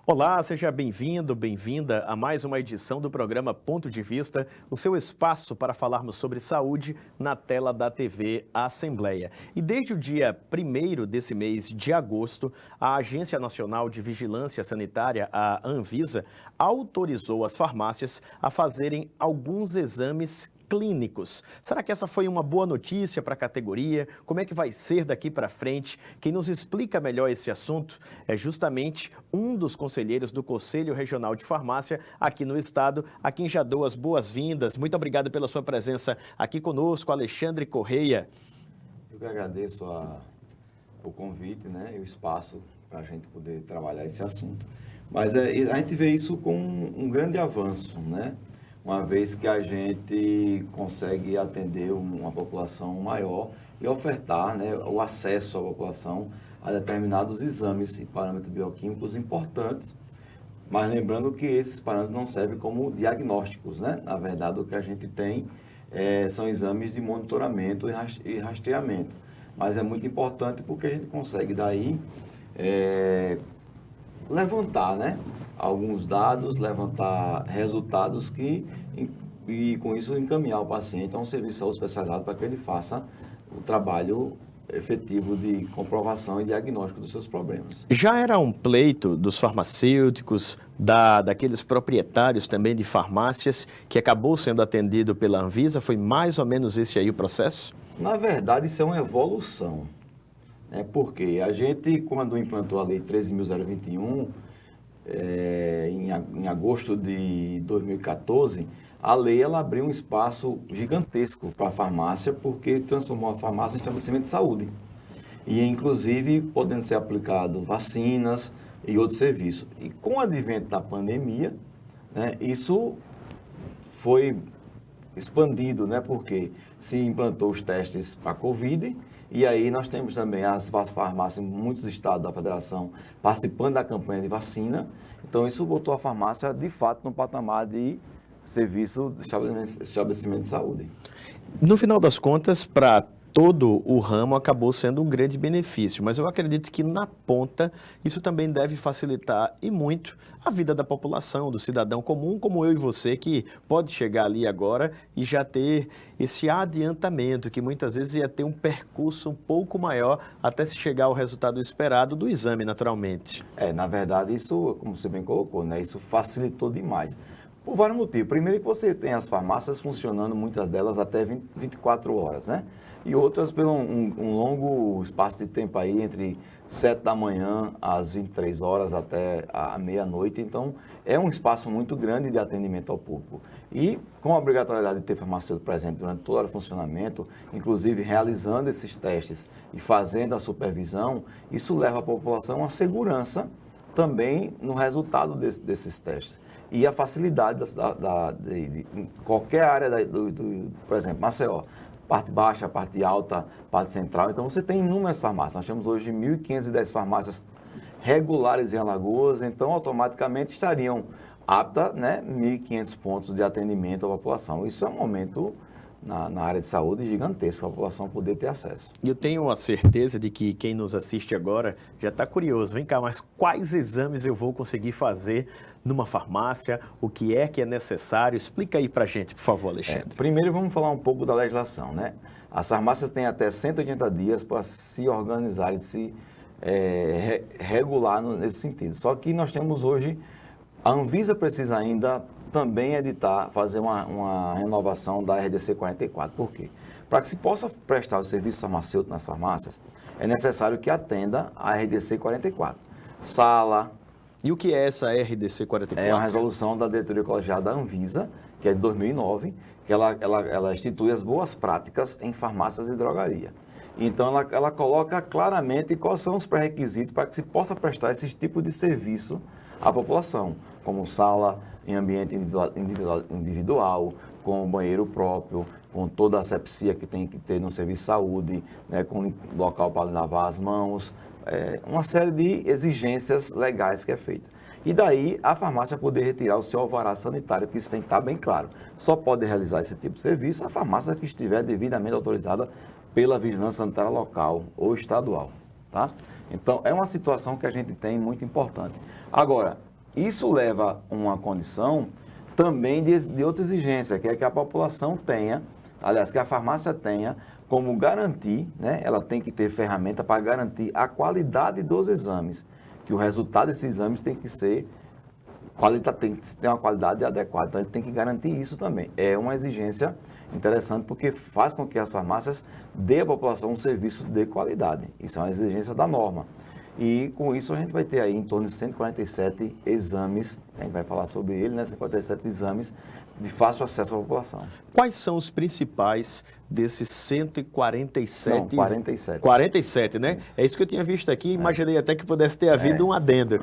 Olá, seja bem-vindo, bem-vinda a mais uma edição do programa Ponto de Vista, o seu espaço para falarmos sobre saúde na tela da TV Assembleia. E desde o dia 1º desse mês de agosto, a Agência Nacional de Vigilância Sanitária, a Anvisa, autorizou as farmácias a fazerem alguns exames clínicos. Será que essa foi uma boa notícia para a categoria? Como é que vai ser daqui para frente? Quem nos explica melhor esse assunto é justamente um dos conselheiros do Conselho Regional de Farmácia aqui no estado, a quem já dou as boas-vindas. Muito obrigado pela sua presença aqui conosco, Alexandre Correia. Eu que agradeço o convite, né, e o espaço para a gente poder trabalhar esse assunto. Mas a gente vê isso como um grande avanço, né? Uma vez que a gente consegue atender uma população maior e ofertar, né, o acesso à população a determinados exames e parâmetros bioquímicos importantes, mas lembrando que esses parâmetros não servem como diagnósticos, né? Na verdade, o que a gente tem são exames de monitoramento e rastreamento, mas é muito importante porque a gente consegue daí levantar, né, alguns dados, levantar resultados e com isso encaminhar o paciente a um serviço de saúde especializado para que ele faça o trabalho efetivo de comprovação e diagnóstico dos seus problemas. Já era um pleito dos farmacêuticos, daqueles proprietários também de farmácias, que acabou sendo atendido pela Anvisa? Foi mais ou menos esse aí o processo? Na verdade, isso é uma evolução, né? Porque a gente, quando implantou a Lei 13.021, em agosto de 2014, a lei ela abriu um espaço gigantesco para a farmácia, porque transformou a farmácia em estabelecimento de saúde. E, inclusive, podendo ser aplicado vacinas e outros serviços. E com o advento da pandemia, né, isso foi expandido, né, porque se implantou os testes para a Covid. E aí nós temos também as farmácias em muitos estados da federação participando da campanha de vacina. Então isso botou a farmácia, de fato, no patamar de serviço de estabelecimento de saúde. No final das contas, para todo o ramo acabou sendo um grande benefício, mas eu acredito que na ponta isso também deve facilitar e muito a vida da população, do cidadão comum, como eu e você, que pode chegar ali agora e já ter esse adiantamento, que muitas vezes ia ter um percurso um pouco maior até se chegar ao resultado esperado do exame, naturalmente. Na verdade, isso, como você bem colocou, né, isso facilitou demais. Por vários motivos. Primeiro que você tem as farmácias funcionando, muitas delas até 24 horas, né? E outras pelo um longo espaço de tempo aí, entre 7 da manhã às 23 horas até a meia-noite. Então, é um espaço muito grande de atendimento ao público. E com a obrigatoriedade de ter farmacêutico presente durante todo o funcionamento, inclusive realizando esses testes e fazendo a supervisão, isso leva a população a segurança também no resultado desses testes. E a facilidade de qualquer área, por exemplo, Maceió, parte baixa, parte alta, parte central. Então, você tem inúmeras farmácias. Nós temos hoje 1.510 farmácias regulares em Alagoas, então, automaticamente estariam aptas, né, 1.500 pontos de atendimento à população. Isso é um aumento na área de saúde gigantesco para a população poder ter acesso. Eu tenho a certeza de que quem nos assiste agora já está curioso. Vem cá, mas quais exames eu vou conseguir fazer numa farmácia? O que é necessário? Explica aí para a gente, por favor, Alexandre. Primeiro, vamos falar um pouco da legislação, né? As farmácias têm até 180 dias para se organizar e se regular nesse sentido. Só que nós temos hoje, a Anvisa precisa ainda também fazer uma renovação da RDC 44. Por quê? Para que se possa prestar o serviço farmacêutico nas farmácias, é necessário que atenda a RDC 44. Sala. E o que é essa RDC 44? É uma resolução da diretoria colegiada da Anvisa, que é de 2009, que ela institui as boas práticas em farmácias e drogaria. Então, ela coloca claramente quais são os pré-requisitos para que se possa prestar esse tipo de serviço à população, como sala em ambiente individual, com banheiro próprio, com toda a asepsia que tem que ter no serviço de saúde, né, com local para lavar as mãos, uma série de exigências legais que é feita. E daí a farmácia poder retirar o seu alvará sanitário, que isso tem que estar bem claro. Só pode realizar esse tipo de serviço a farmácia que estiver devidamente autorizada pela vigilância sanitária local ou estadual, tá? Então, é uma situação que a gente tem muito importante. Agora, isso leva a uma condição também de outra exigência, que é que a população tenha, aliás, que a farmácia tenha como garantir, né? Ela tem que ter ferramenta para garantir a qualidade dos exames, que o resultado desses exames tem que ser tem que ter uma qualidade adequada, então ele tem que garantir isso também. É uma exigência interessante porque faz com que as farmácias dê à população um serviço de qualidade. Isso é uma exigência da norma. E com isso a gente vai ter aí em torno de 147 exames, a gente vai falar sobre ele, né? 147 exames de fácil acesso à população. Quais são os principais desses 147? Não, 47. 47, né? É isso que eu tinha visto aqui, imaginei até que pudesse ter havido um adendo.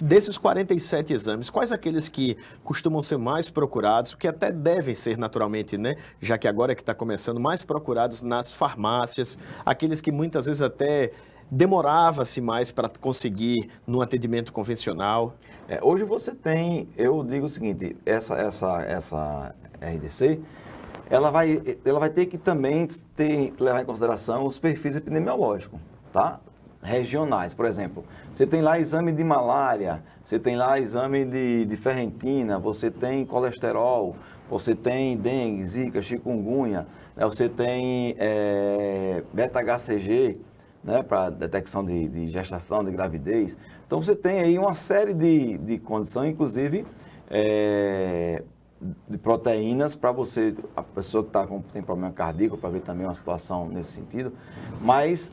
Desses 47 exames, quais aqueles que costumam ser mais procurados, que até devem ser naturalmente, né? Já que agora é que está começando, mais procurados nas farmácias, aqueles que muitas vezes até demorava-se mais para conseguir num atendimento convencional? Hoje você tem, eu digo o seguinte, essa RDC, ela vai ter que também levar em consideração os perfis epidemiológicos, tá? Regionais, por exemplo. Você tem lá exame de malária, você tem lá exame de ferritina, você tem colesterol, você tem dengue, zika, chikungunya, né? Você tem beta-HCG, né, para detecção de gestação, de gravidez. Então, você tem aí uma série de condições, inclusive de proteínas para você, a pessoa que tem problema cardíaco, para ver também uma situação nesse sentido. Mas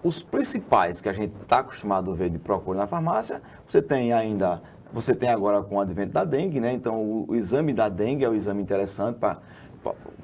os principais que a gente está acostumado a ver de procura na farmácia, você tem agora com o advento da dengue, né? Então, o exame da dengue é um exame interessante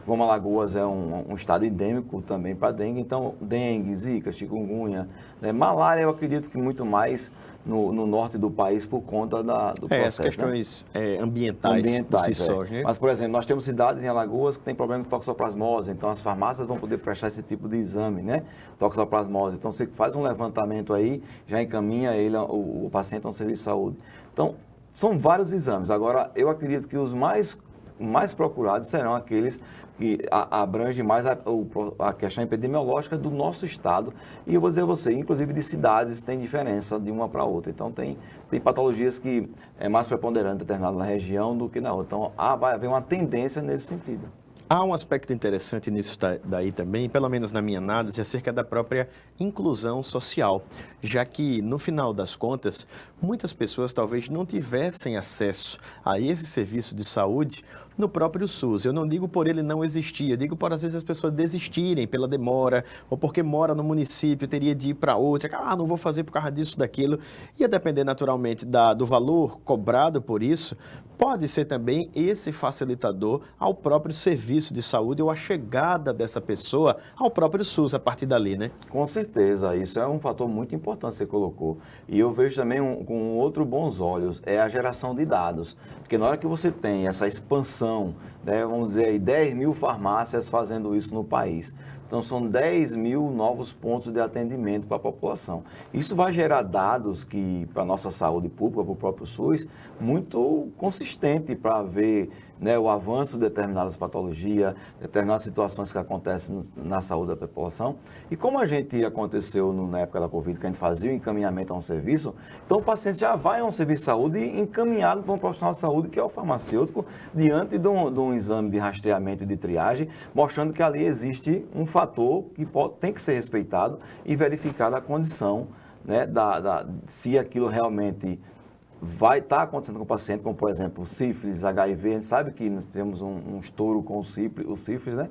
como Alagoas é um estado endêmico também para dengue, então dengue, zika, chikungunya, né? Malária eu acredito que muito mais no norte do país por conta do processo. As questões, né? ambientais por si só, né? Mas, por exemplo, nós temos cidades em Alagoas que têm problema com toxoplasmose, então as farmácias vão poder prestar esse tipo de exame, né? Toxoplasmose. Então, você faz um levantamento aí, já encaminha o paciente a um serviço de saúde. Então, são vários exames. Agora, eu acredito que os mais procurados serão aqueles que abrangem mais a questão epidemiológica do nosso estado. E eu vou dizer a você, inclusive de cidades, tem diferença de uma para outra. Então, tem patologias que é mais preponderante em determinada região do que na outra. Então, vai haver uma tendência nesse sentido. Há um aspecto interessante nisso daí também, pelo menos na minha análise, acerca da própria inclusão social, já que, no final das contas, muitas pessoas talvez não tivessem acesso a esse serviço de saúde no próprio SUS. Eu não digo por ele não existir, eu digo por às vezes as pessoas desistirem pela demora, ou porque mora no município, teria de ir para outra, não vou fazer por causa disso, daquilo. Ia depender naturalmente do valor cobrado por isso, pode ser também esse facilitador ao próprio serviço de saúde ou a chegada dessa pessoa ao próprio SUS a partir dali, né? Com certeza, isso é um fator muito importante que você colocou. E eu vejo também com outros bons olhos, é a geração de dados. Porque na hora que você tem essa expansão, né, vamos dizer aí, 10 mil farmácias fazendo isso no país. Então, são 10 mil novos pontos de atendimento para a população. Isso vai gerar dados que, para a nossa saúde pública, para o próprio SUS, muito consistente para ver, né, o avanço de determinadas patologias, determinadas situações que acontecem na saúde da população. E como a gente aconteceu na época da Covid, que a gente fazia o encaminhamento a um serviço, então o paciente já vai a um serviço de saúde encaminhado para um profissional de saúde, que é o farmacêutico, diante de um exame de rastreamento e de triagem, mostrando que ali existe um fator que tem que ser respeitado e verificado a condição, né, se aquilo realmente vai estar acontecendo com o paciente, como por exemplo sífilis, HIV. A gente sabe que nós temos um estouro com o sífilis, né?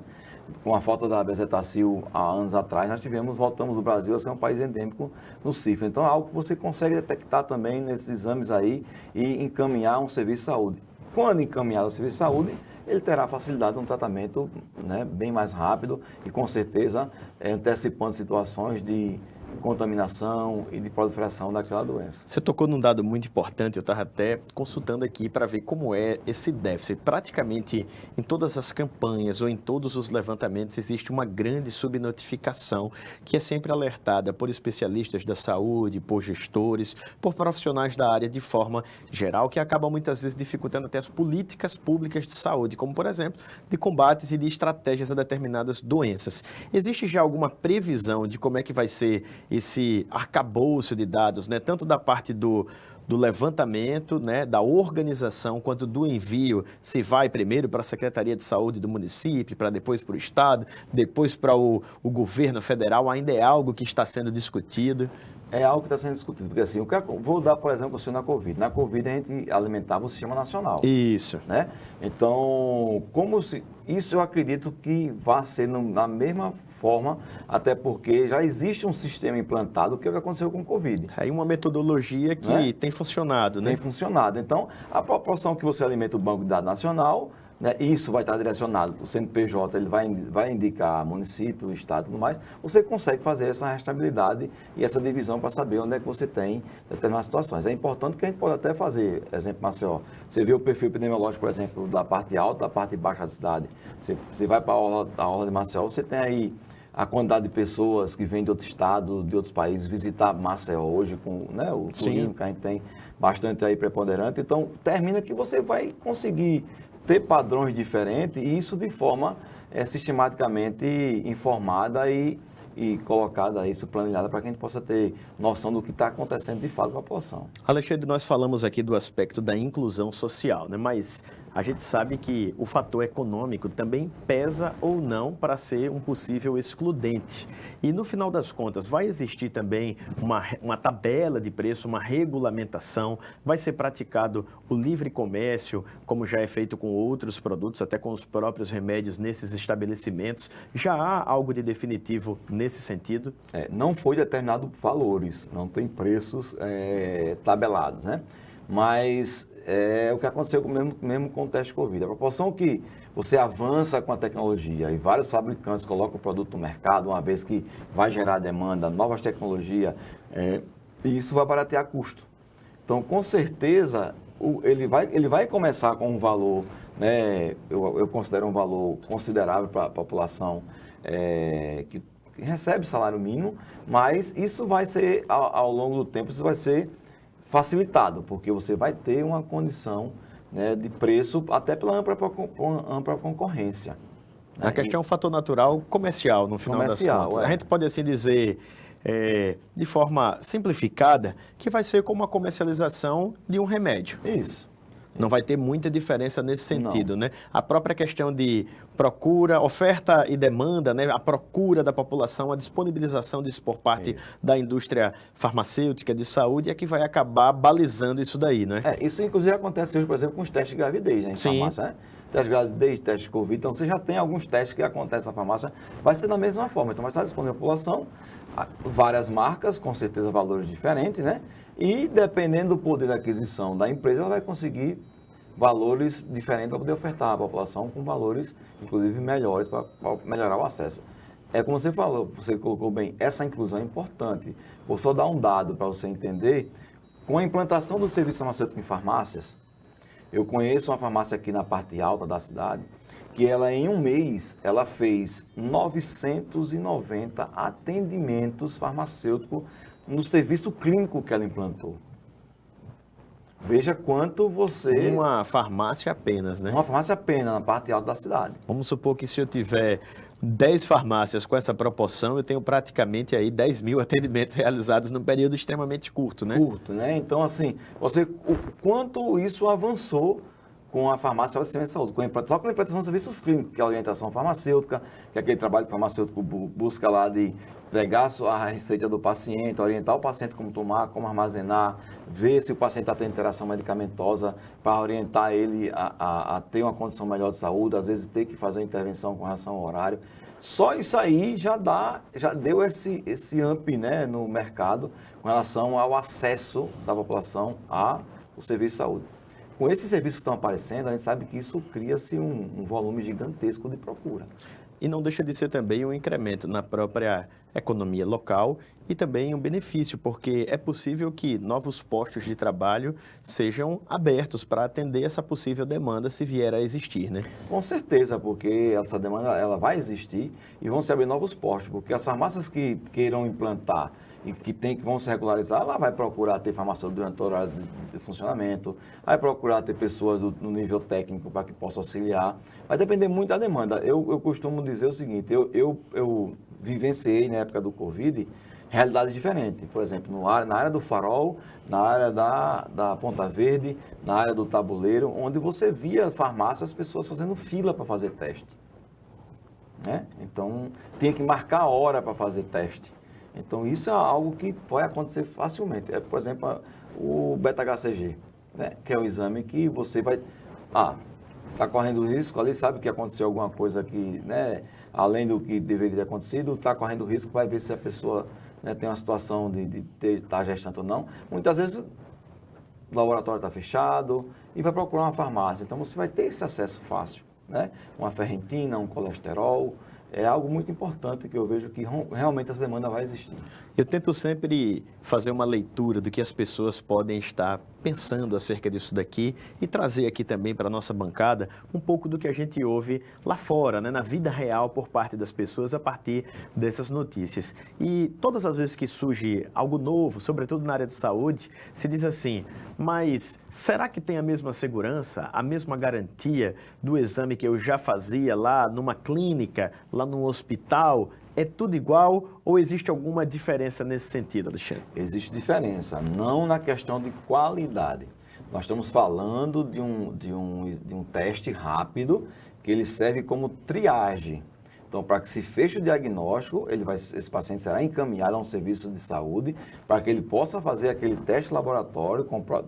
Com a falta da bezetacil há anos atrás, voltamos do Brasil a ser um país endêmico no sífilis. Então é algo que você consegue detectar também nesses exames aí e encaminhar um serviço de saúde. Quando encaminhar o serviço de saúde, ele terá facilidade de um tratamento, né, bem mais rápido e com certeza antecipando situações de contaminação e de proliferação daquela doença. Você tocou num dado muito importante, eu estava até consultando aqui para ver como é esse déficit. Praticamente em todas as campanhas ou em todos os levantamentos existe uma grande subnotificação que é sempre alertada por especialistas da saúde, por gestores, por profissionais da área de forma geral, que acabam muitas vezes dificultando até as políticas públicas de saúde, como por exemplo, de combates e de estratégias a determinadas doenças. Existe já alguma previsão de como é que vai ser esse arcabouço de dados, né? Tanto da parte do do levantamento, né, da organização, quanto do envio, se vai primeiro para a Secretaria de Saúde do município, para depois para o Estado, depois para o governo federal, ainda é algo que está sendo discutido? É algo que está sendo discutido, porque assim, vou dar, por exemplo, você na Covid. Na Covid a gente alimentava o sistema nacional. Isso. Né? Então, isso eu acredito que vai ser na mesma forma, até porque já existe um sistema implantado, que é o que aconteceu com o Covid. Aí uma metodologia que, né, tem funcionado, né? Tem funcionado. Então, a proporção que você alimenta o Banco de Dados Nacional, né, isso vai estar direcionado, o CNPJ ele vai indicar município, estado e tudo mais, você consegue fazer essa rastreabilidade e essa divisão para saber onde é que você tem determinadas situações. É importante que a gente pode até fazer, exemplo, Maceió, você vê o perfil epidemiológico, por exemplo, da parte alta, da parte baixa da cidade, você vai para a orla de Maceió, você tem aí a quantidade de pessoas que vêm de outro estado, de outros países, visitar Maceió hoje, com, né, o turismo que a gente tem bastante aí preponderante, então termina que você vai conseguir ter padrões diferentes e isso de forma sistematicamente informada e colocada isso, planilhada, para que a gente possa ter noção do que está acontecendo de fato com a população. Alexandre, nós falamos aqui do aspecto da inclusão social, né? Mas a gente sabe que o fator econômico também pesa ou não para ser um possível excludente. E no final das contas, vai existir também uma tabela de preço, uma regulamentação, vai ser praticado o livre comércio, como já é feito com outros produtos, até com os próprios remédios nesses estabelecimentos. Já há algo de definitivo nesse sentido? Não foi determinado valores, não tem preços tabelados, né? Mas é o que aconteceu mesmo com o teste Covid. A proporção que você avança com a tecnologia e vários fabricantes colocam o produto no mercado, uma vez que vai gerar demanda, novas tecnologias, e isso vai baratear custo. Então, com certeza, ele vai começar com um valor, né, eu considero um valor considerável para a população que recebe salário mínimo, mas isso vai ser, ao longo do tempo, isso vai ser facilitado, porque você vai ter uma condição, né, de preço até pela ampla concorrência. Né? A questão é um fator natural comercial, no final das contas. A gente pode assim dizer, de forma simplificada, que vai ser como a comercialização de um remédio. Isso. Não vai ter muita diferença nesse sentido, né? A própria questão de procura, oferta e demanda, né? A procura da população, a disponibilização disso por parte da indústria farmacêutica de saúde é que vai acabar balizando isso daí, né? Isso inclusive acontece hoje, por exemplo, com os testes de gravidez, né, em farmácia, né? Teste de gravidez, teste de Covid, então você já tem alguns testes que acontecem na farmácia, vai ser da mesma forma, então vai estar disponível à população, várias marcas, com certeza valores diferentes, né? E dependendo do poder de aquisição da empresa, ela vai conseguir valores diferentes para poder ofertar à população com valores, inclusive, melhores para melhorar o acesso. É como você falou, você colocou bem, essa inclusão é importante. Vou só dar um dado para você entender. Com a implantação do serviço farmacêutico em farmácias, eu conheço uma farmácia aqui na parte alta da cidade, que ela em um mês, ela fez 990 atendimentos farmacêuticos no serviço clínico que ela implantou. Veja quanto você... Uma farmácia apenas, né? Uma farmácia apenas, na parte alta da cidade. Vamos supor que se eu tiver 10 farmácias com essa proporção, eu tenho praticamente aí 10 mil atendimentos realizados num período extremamente curto, né? Curto, né? Então, assim, você o quanto isso avançou com a farmácia de abastecimento de saúde, só com a implantação de serviços clínicos, que é a orientação farmacêutica, que é aquele trabalho que o farmacêutico busca lá de pegar a receita do paciente, orientar o paciente como tomar, como armazenar, ver se o paciente está tendo interação medicamentosa, para orientar ele a ter uma condição melhor de saúde, às vezes ter que fazer uma intervenção com relação ao horário. Só isso aí já deu esse up, né, no mercado com relação ao acesso da população ao serviço de saúde. Com esses serviços que estão aparecendo, a gente sabe que isso cria-se um volume gigantesco de procura. E não deixa de ser também um incremento na própria economia local e também um benefício, porque é possível que novos postos de trabalho sejam abertos para atender essa possível demanda se vier a existir, né? Com certeza, porque essa demanda ela vai existir e vão se abrir novos postos, porque as farmácias que queiram implantar e que vão se regularizar, ela vai procurar ter farmacêutico durante todo o horário de funcionamento, vai procurar ter pessoas no nível técnico para que possa auxiliar. Vai depender muito da demanda. Eu costumo dizer o seguinte, eu vivenciei na época do Covid, realidades diferentes. Por exemplo, na área do Farol, na área da Ponta Verde, na área do Tabuleiro, onde você via farmácia, as pessoas fazendo fila para fazer teste. Né? Então, tinha que marcar a hora para fazer teste. Então, isso é algo que vai acontecer facilmente. Por exemplo, o beta-HCG, né? Que é o exame que você vai... está correndo risco ali, sabe que aconteceu alguma coisa que, né, além do que deveria ter acontecido, está correndo risco, vai ver se a pessoa, né, tem uma situação de estar gestante ou não. Muitas vezes o laboratório está fechado e vai procurar uma farmácia. Então, você vai ter esse acesso fácil, né? Uma ferritina, um colesterol, é algo muito importante que eu vejo que realmente essa demanda vai existir. Eu tento sempre fazer uma leitura do que as pessoas podem estar pensando acerca disso daqui e trazer aqui também para a nossa bancada um pouco do que a gente ouve lá fora, né, na vida real por parte das pessoas a partir dessas notícias. E todas as vezes que surge algo novo, sobretudo na área de saúde, se diz assim, mas será que tem a mesma segurança, a mesma garantia do exame que eu já fazia lá numa clínica, lá num hospital? É tudo igual ou existe alguma diferença nesse sentido, Alexandre? Existe diferença, não na questão de qualidade. Nós estamos falando de um teste rápido que ele serve como triagem. Então, para que se feche o diagnóstico, esse paciente será encaminhado a um serviço de saúde para que ele possa fazer aquele teste laboratório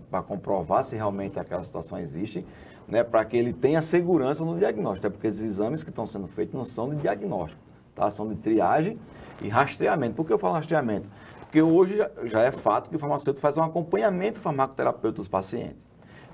para comprovar se realmente aquela situação existe, né, para que ele tenha segurança no diagnóstico. É porque esses exames que estão sendo feitos não são de diagnóstico. Tá? São de triagem e rastreamento. Por que eu falo rastreamento? Porque hoje já é fato que o farmacêutico faz um acompanhamento farmacoterapêutico dos pacientes.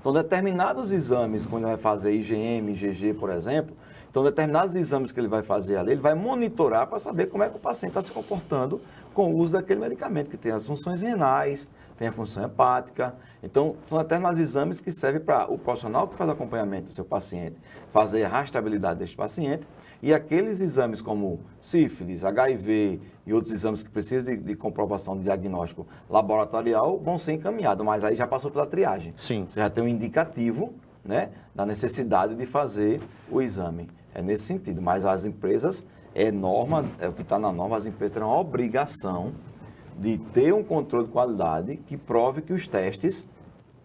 Então, determinados exames, quando ele vai fazer IgM, IgG, por exemplo, então, determinados exames que ele vai fazer ali, ele vai monitorar para saber como é que o paciente está se comportando com o uso daquele medicamento, que tem as funções renais, tem a função hepática. Então, são determinados exames que servem para o profissional que faz acompanhamento do seu paciente, fazer a rastreabilidade deste paciente, e aqueles exames como sífilis, HIV e outros exames que precisam de comprovação de diagnóstico laboratorial vão ser encaminhados, mas aí já passou pela triagem. Sim. Você já tem um indicativo, né, da necessidade de fazer o exame. É nesse sentido, mas as empresas, é o que está na norma, as empresas terão a obrigação de ter um controle de qualidade que prove que os testes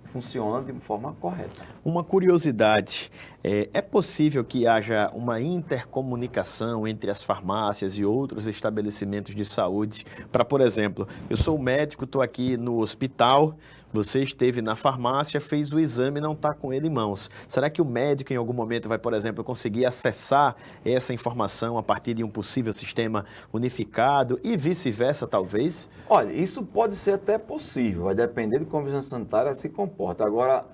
funcionam de forma correta. Uma curiosidade, é possível que haja uma intercomunicação entre as farmácias e outros estabelecimentos de saúde para, por exemplo, eu sou médico, estou aqui no hospital, você esteve na farmácia, fez o exame e não está com ele em mãos. Será que o médico em algum momento vai, por exemplo, conseguir acessar essa informação a partir de um possível sistema unificado e vice-versa, talvez? Olha, isso pode ser até possível, vai depender de como a vigilância sanitária se comporta. Agora,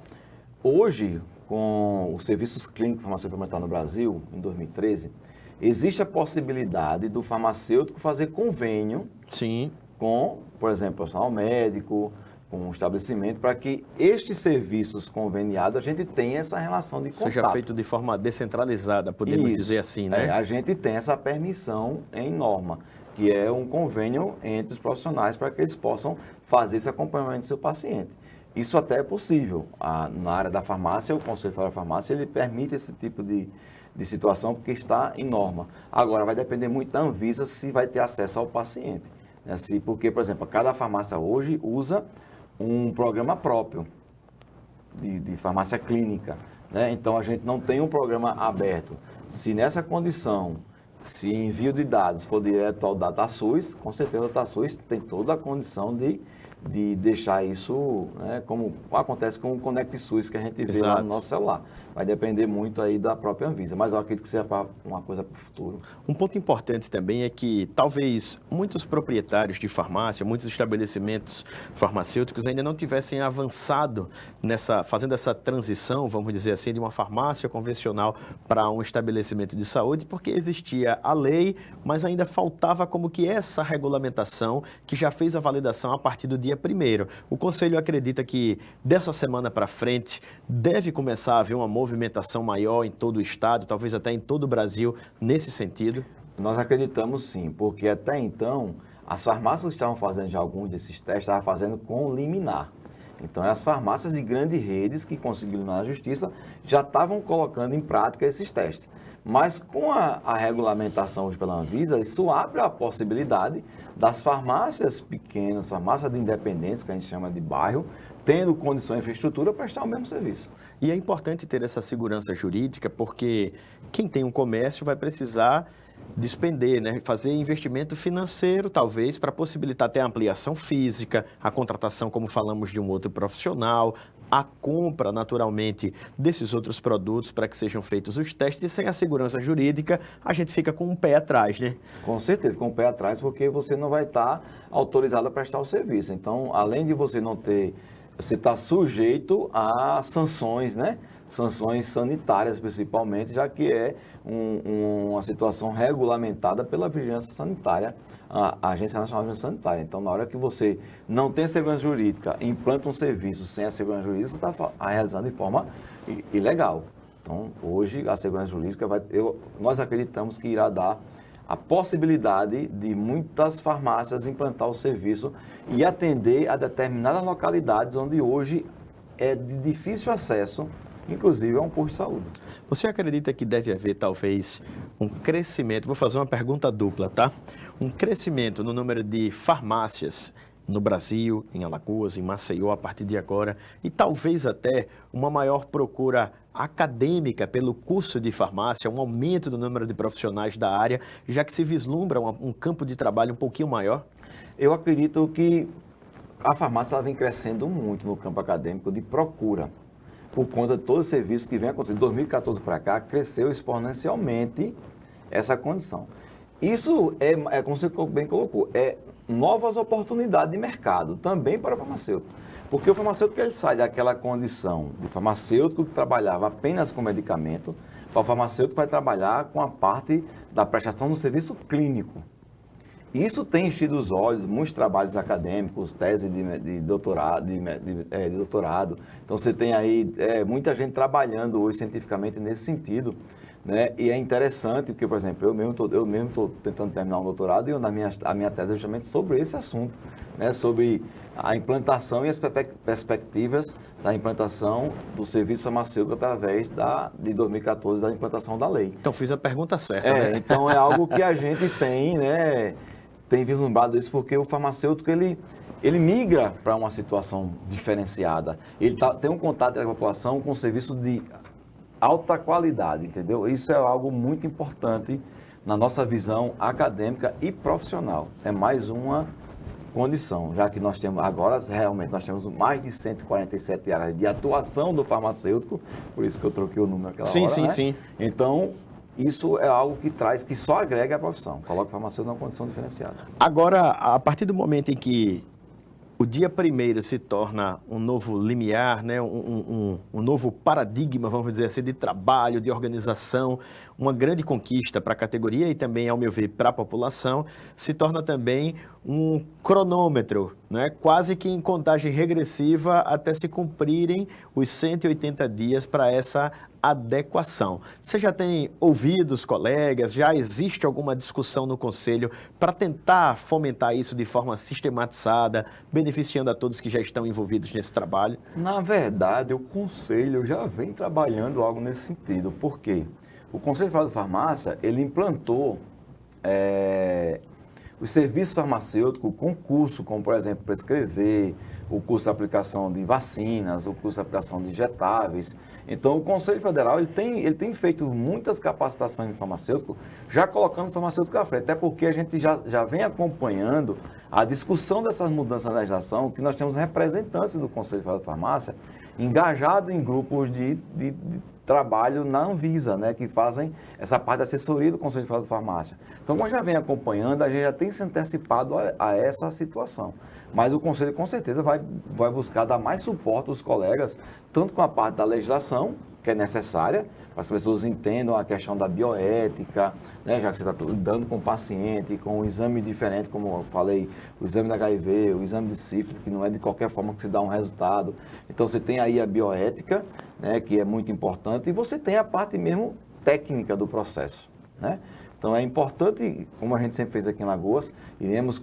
hoje, com os serviços clínicos farmacêuticos implementados no Brasil, em 2013, existe a possibilidade do farmacêutico fazer convênio Sim. com, por exemplo, o profissional médico, com um estabelecimento, para que estes serviços conveniados, a gente tenha essa relação de contato. Seja feito de forma descentralizada, podemos dizer assim, né? A gente tem essa permissão em norma, que é um convênio entre os profissionais para que eles possam fazer esse acompanhamento do seu paciente. Isso até é possível. Na área da farmácia, o Conselho Federal da Farmácia, ele permite esse tipo de situação porque está em norma. Agora, vai depender muito da Anvisa se vai ter acesso ao paciente. Né? Porque, por exemplo, cada farmácia hoje usa um programa próprio de farmácia clínica, né? Então, a gente não tem um programa aberto. Se nessa condição, se envio de dados for direto ao DataSUS, com certeza o DataSUS tem toda a condição de deixar isso, né, como acontece com o Conect SUS que a gente vê lá no nosso celular. Vai depender muito aí da própria Anvisa, mas eu acredito que seja uma coisa para o futuro. Um ponto importante também é que talvez muitos proprietários de farmácia, muitos estabelecimentos farmacêuticos ainda não tivessem avançado fazendo essa transição, vamos dizer assim, de uma farmácia convencional para um estabelecimento de saúde, porque existia a lei, mas ainda faltava como que essa regulamentação que já fez a validação a partir do dia 1º. O Conselho acredita que dessa semana para frente deve começar a haver uma movimentação maior em todo o estado, talvez até em todo o Brasil, nesse sentido? Nós acreditamos sim, porque até então as farmácias que estavam fazendo já alguns desses testes estavam fazendo com liminar. Então, as farmácias de grandes redes que conseguiram na justiça já estavam colocando em prática esses testes. Mas com a regulamentação hoje pela Anvisa, isso abre a possibilidade das farmácias pequenas, farmácias de independentes, que a gente chama de bairro, tendo condições de infraestrutura para prestar o mesmo serviço. E é importante ter essa segurança jurídica, porque quem tem um comércio vai precisar despender, né? Fazer investimento financeiro, talvez, para possibilitar até a ampliação física, a contratação, como falamos, de um outro profissional, a compra, naturalmente, desses outros produtos para que sejam feitos os testes. E sem a segurança jurídica, a gente fica com um pé atrás, né? Com certeza, com o pé atrás, porque você não vai estar autorizado a prestar o serviço. Então, além de você não ter, você está sujeito a sanções, né? Sanções sanitárias, principalmente, já que é uma situação regulamentada pela Vigilância Sanitária, a Agência Nacional de Vigilância Sanitária. Então, na hora que você não tem segurança jurídica, implanta um serviço sem a segurança jurídica, você está realizando de forma ilegal. Então, hoje, a segurança jurídica, nós acreditamos que irá dar a possibilidade de muitas farmácias implantar o serviço e atender a determinadas localidades onde hoje é de difícil acesso, inclusive a um posto de saúde. Você acredita que deve haver, talvez, um crescimento, vou fazer uma pergunta dupla, tá? Um crescimento no número de farmácias no Brasil, em Alagoas, em Maceió, a partir de agora, e talvez até uma maior procura acadêmica pelo curso de farmácia, um aumento do número de profissionais da área, já que se vislumbra um campo de trabalho um pouquinho maior? Eu acredito que a farmácia ela vem crescendo muito no campo acadêmico de procura, por conta de todos os serviços que vem acontecendo. De 2014 para cá, cresceu exponencialmente essa condição. Isso é como você bem colocou, é novas oportunidades de mercado, também para o farmacêutico. Porque o farmacêutico ele sai daquela condição de farmacêutico que trabalhava apenas com medicamento, para o farmacêutico que vai trabalhar com a parte da prestação do serviço clínico. Isso tem enchido os olhos, muitos trabalhos acadêmicos, tese de doutorado, de doutorado. Então, você tem aí muita gente trabalhando hoje cientificamente nesse sentido, né? E é interessante, porque, por exemplo, eu mesmo estou tentando terminar um doutorado e a minha tese é justamente sobre esse assunto, né? Sobre a implantação e as perspectivas da implantação do serviço farmacêutico através de 2014, da implantação da lei. Então, fiz a pergunta certa, né? Então, é algo que a gente tem, né? Tem vislumbrado isso porque o farmacêutico, ele migra para uma situação diferenciada. Ele tem um contato com a população com serviço de alta qualidade, entendeu? Isso é algo muito importante na nossa visão acadêmica e profissional. É mais uma condição, já que nós temos, agora realmente nós temos mais de 147 áreas de atuação do farmacêutico, por isso que eu troquei o número naquela hora, Sim, né? sim. Então, isso é algo que só agrega a profissão, coloca o farmacêutico numa condição diferenciada. Agora, a partir do momento em que o dia primeiro se torna um novo limiar, né? um novo paradigma, vamos dizer assim, de trabalho, de organização, uma grande conquista para a categoria e também, ao meu ver, para a população, se torna também um cronômetro, né? Quase que em contagem regressiva até se cumprirem os 180 dias para essa adequação. Você já tem ouvido os colegas, já existe alguma discussão no Conselho para tentar fomentar isso de forma sistematizada, beneficiando a todos que já estão envolvidos nesse trabalho? Na verdade, o Conselho já vem trabalhando algo nesse sentido. Por quê? O Conselho Federal de Farmácia, ele implantou os serviços farmacêuticos com curso, como, por exemplo, prescrever, o curso de aplicação de vacinas, o curso de aplicação de injetáveis. Então, o Conselho Federal ele tem feito muitas capacitações de farmacêutico, já colocando o farmacêutico à frente, até porque a gente já vem acompanhando a discussão dessas mudanças na legislação, que nós temos representantes do Conselho Federal de Farmácia engajados em grupos de trabalho na Anvisa, né, que fazem essa parte da assessoria do Conselho Federal de Farmácia. Então, como já vem acompanhando, a gente já tem se antecipado a essa situação. Mas o Conselho, com certeza, vai buscar dar mais suporte aos colegas, tanto com a parte da legislação, que é necessária, para que as pessoas entendam a questão da bioética, né, já que você está lidando com o paciente, com um exame diferente, como eu falei, o exame da HIV, o exame de sífilis, que não é de qualquer forma que se dá um resultado. Então, você tem aí a bioética, né, que é muito importante, e você tem a parte mesmo técnica do processo, né? Então, é importante, como a gente sempre fez aqui em Alagoas, iremos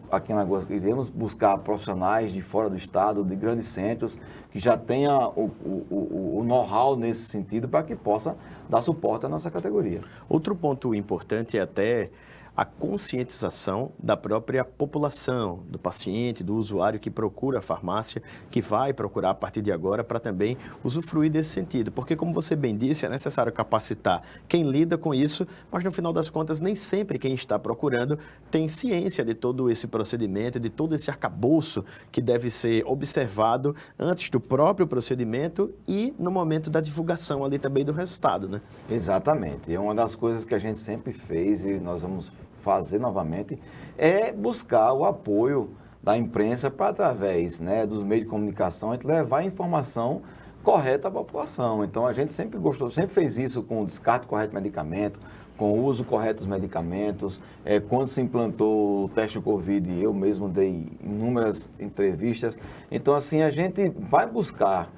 buscar profissionais de fora do estado, de grandes centros, que já tenham o know-how nesse sentido para que possa dar suporte à nossa categoria. Outro ponto importante é até a conscientização da própria população, do paciente, do usuário que procura a farmácia, que vai procurar a partir de agora para também usufruir desse sentido. Porque, como você bem disse, é necessário capacitar quem lida com isso, mas no final das contas, nem sempre quem está procurando tem ciência de todo esse procedimento, de todo esse arcabouço que deve ser observado antes do próprio procedimento e no momento da divulgação ali também do resultado, né? Exatamente. É uma das coisas que a gente sempre fez e nós vamos fazer novamente é buscar o apoio da imprensa para, através, né, dos meios de comunicação, a gente levar a informação correta à população. Então, a gente sempre gostou, sempre fez isso com o descarte correto de medicamento, com o uso correto dos medicamentos. Quando se implantou o teste Covid, eu mesmo dei inúmeras entrevistas. Então, assim, a gente vai buscar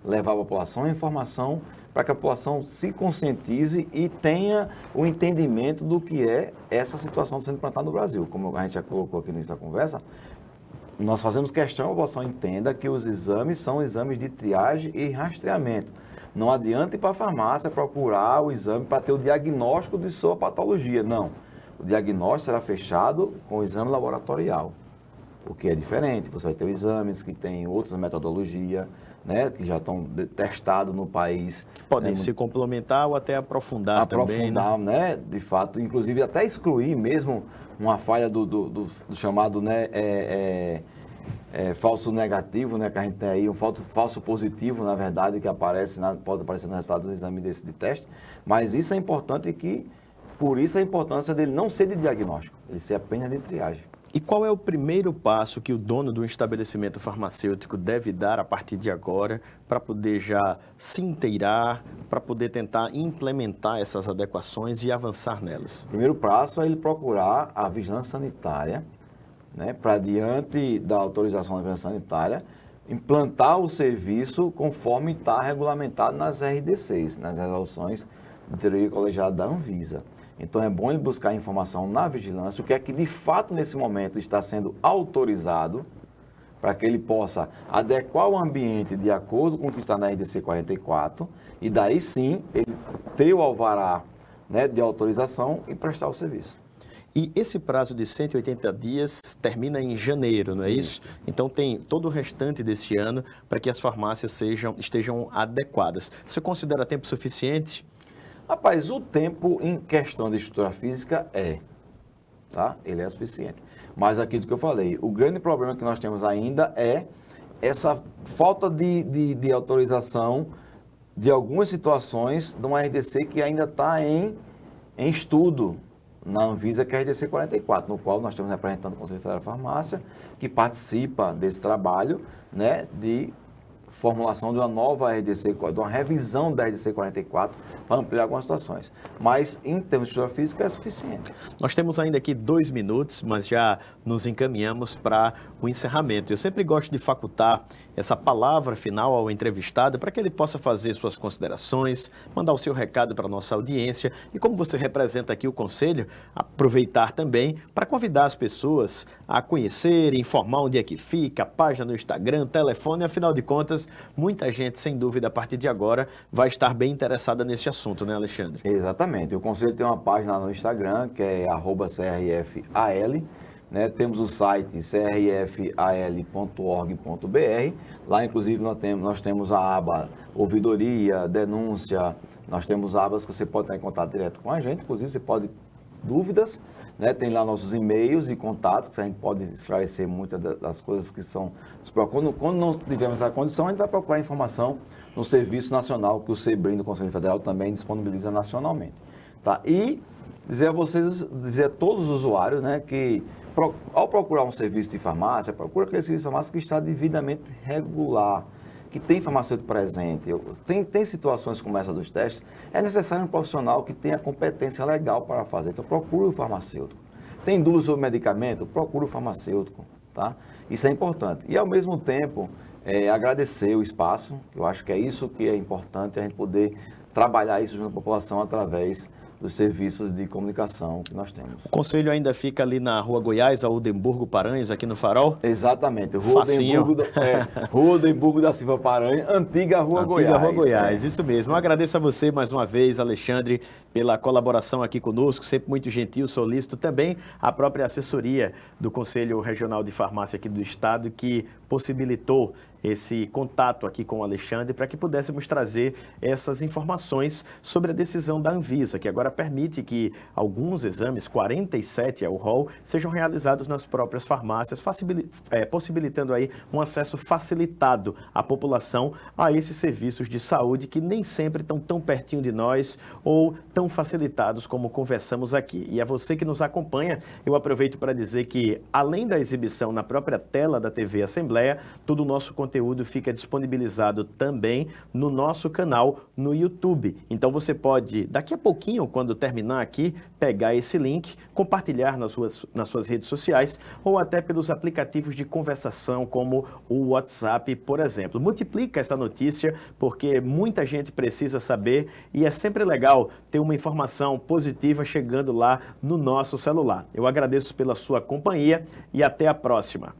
levar a população a informação para que a população se conscientize e tenha o entendimento do que é essa situação sendo implantada no Brasil. Como a gente já colocou aqui no início da conversa, nós fazemos questão que a população entenda que os exames são exames de triagem e rastreamento. Não adianta ir para a farmácia procurar o exame para ter o diagnóstico de sua patologia. Não. O diagnóstico será fechado com o exame laboratorial, o que é diferente. Você vai ter exames que têm outras metodologias, né, que já estão testados no país. Que podem, né, se complementar ou até aprofundar também. Aprofundar, né, de fato, inclusive até excluir mesmo uma falha do chamado, né, falso negativo, né, que a gente tem aí, um falso positivo, na verdade, que aparece, pode aparecer no resultado do exame desse de teste. Mas isso é importante por isso a importância dele não ser de diagnóstico, ele ser apenas de triagem. E qual é o primeiro passo que o dono do estabelecimento farmacêutico deve dar a partir de agora para poder já se inteirar, para poder tentar implementar essas adequações e avançar nelas? O primeiro passo é ele procurar a vigilância sanitária, né, para, diante da autorização da vigilância sanitária, implantar o serviço conforme está regulamentado nas RDCs, nas resoluções de teoria colegiada da Anvisa. Então, é bom ele buscar informação na vigilância, o que é que, de fato, nesse momento está sendo autorizado, para que ele possa adequar o ambiente de acordo com o que está na RDC 44, e daí sim, ele ter o alvará, né, de autorização e prestar o serviço. E esse prazo de 180 dias termina em janeiro, não é isso? Então, tem todo o restante desse ano para que as farmácias estejam adequadas. Você considera tempo suficiente? Rapaz, o tempo em questão de estrutura física tá? Ele é suficiente. Mas aquilo que eu falei, o grande problema que nós temos ainda é essa falta de autorização de algumas situações de uma RDC que ainda está em estudo na Anvisa, que é a RDC 44, no qual nós temos representando o Conselho Federal de Farmácia, que participa desse trabalho, né, de formulação de uma nova RDC, de uma revisão da RDC 44 para ampliar algumas situações. Mas, em termos de estrutura física, é suficiente. Nós temos ainda aqui 2 minutos, mas já nos encaminhamos para o encerramento. Eu sempre gosto de facultar essa palavra final ao entrevistado para que ele possa fazer suas considerações, mandar o seu recado para a nossa audiência e, como você representa aqui o Conselho, aproveitar também para convidar as pessoas a conhecerem, informar onde é que fica, a página no Instagram, telefone, afinal de contas, muita gente, sem dúvida, a partir de agora, vai estar bem interessada nesse assunto, né, Alexandre? Exatamente. O Conselho tem uma página no Instagram, que é @crfal, né? Temos o site crfal.org.br. Lá, inclusive, nós temos a aba ouvidoria, denúncia, nós temos abas que você pode estar em contato direto com a gente, inclusive você pode dúvidas, né? Tem lá nossos e-mails e contatos, que a gente pode esclarecer muitas das coisas que são... Quando não tivermos essa condição, a gente vai procurar informação no Serviço Nacional, que o SEBRIM do Conselho Federal também disponibiliza nacionalmente. Tá? E dizer a todos os usuários, né, que ao procurar um serviço de farmácia, procura aquele serviço de farmácia que está devidamente regular, que tem farmacêutico presente. Tem situações como essa dos testes, é necessário um profissional que tenha competência legal para fazer. Então, procure o farmacêutico. Tem dúvidas sobre medicamento? Procure o farmacêutico. Tá? Isso é importante. E, ao mesmo tempo, agradecer o espaço, que eu acho que é isso que é importante, a gente poder trabalhar isso junto à população através dos serviços de comunicação que nós temos. O conselho ainda fica ali na Rua Goiás, a Udemburgo Paranhos, aqui no Farol? Exatamente, Facinho. Rua Udemburgo da Silva Paranhos, antiga Rua Goiás. Antiga Rua Goiás, isso mesmo. Eu agradeço a você mais uma vez, Alexandre, pela colaboração aqui conosco, sempre muito gentil, solícito. Também a própria assessoria do Conselho Regional de Farmácia aqui do Estado, que possibilitou esse contato aqui com o Alexandre para que pudéssemos trazer essas informações sobre a decisão da Anvisa, que agora permite que alguns exames, 47 é o rol, sejam realizados nas próprias farmácias, possibilitando aí um acesso facilitado à população a esses serviços de saúde que nem sempre estão tão pertinho de nós ou tão facilitados como conversamos aqui. E a você que nos acompanha, eu aproveito para dizer que, além da exibição na própria tela da TV Assembleia, todo o nosso conteúdo fica disponibilizado também no nosso canal no YouTube. Então você pode, daqui a pouquinho, quando terminar aqui, pegar esse link, compartilhar nas suas redes sociais ou até pelos aplicativos de conversação como o WhatsApp, por exemplo. Multiplica essa notícia porque muita gente precisa saber e é sempre legal ter uma informação positiva chegando lá no nosso celular. Eu agradeço pela sua companhia e até a próxima.